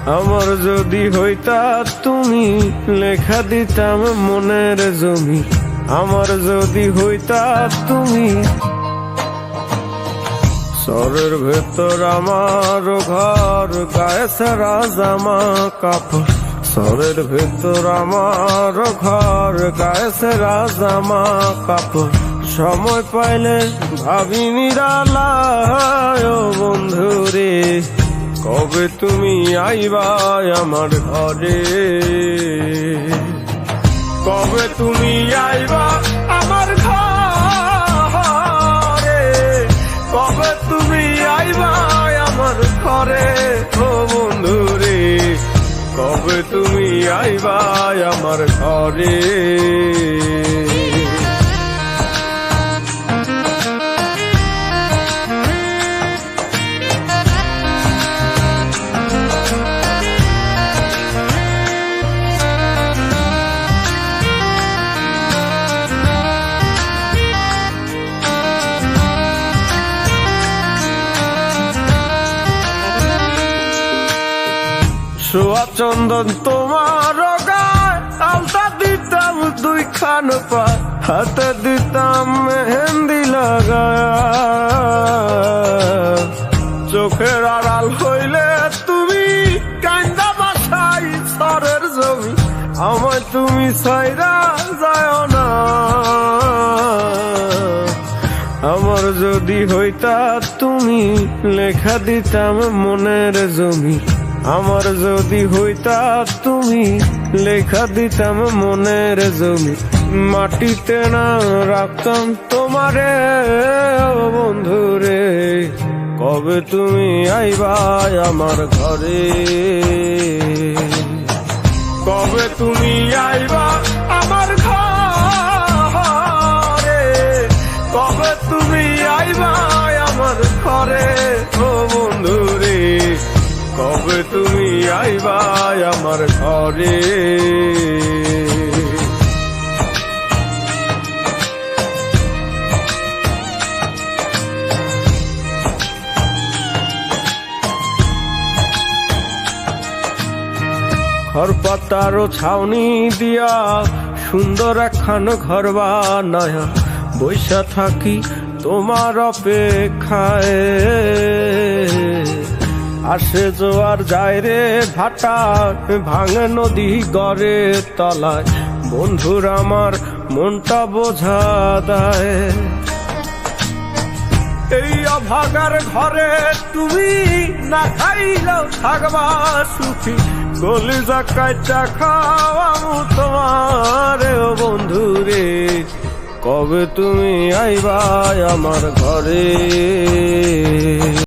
আমার যদি হইতা তুমি লেখা দিতাম মনের জমি। আমার যদি হইতা তুমি শহরের ভেতর আমার ঘর, গায়ে সারা জামা কাপড়। শহরের ভেতর আমার ঘর, গায়ে সারা জামা কাপড়। সময় পাইলে ভাবি নিরালায় ও বন্ধুরে, কবে তুমি আইবা আমার ঘরে? কবে তুমি আইবা আমার ঘরে? কবে তুমি আইবা আমার ঘরে ও বন্ধুরে? কবে তুমি আইবা আমার ঘরে? সোয়া চন্দন তোমার গায়, আলতা দিতাম দুই খান পায়, হাতে দিতাম মেহেন্দি লাগায়। চোখের আড়াল হইলে তুমি কান্দা বাসাই সরের জমি। আমায় তুমি ছাইরা যায় না। আমার যদি হইতা তুমি লেখা দিতাম মনের জমি। আমার যদি হইতা তুমি লেখা দিতাম মনের জমি। মাটিতে না রাখতাম তোমারে ও বন্ধুরে, কবে তুমি আইবা আমার ঘরে? কবে তুমি আইবা আমার ঘরে? কবে তুমি আইবা আমার ঘরে ও বন্ধুরে? কবে তুমি আইবা আমার ঘরে? খড়পাতার ছাউনি দিয়া সুন্দর একখান ঘর বানায়া বৈশা থাকি তোমার অপেক্ষায়। আসে জোয়ার যায় রে ভাটা, ভাঙে নদী গড়ে তলায়, বন্ধুর আমার মনটা বোঝা দেয়। এই অভাগার ঘরে তুমি না খাইলেও থাকবা সুখী, কলিজা কাইটা খাওয়ামু তোমার ও বন্ধুরে, কবে তুমি আইবা আমার ঘরে?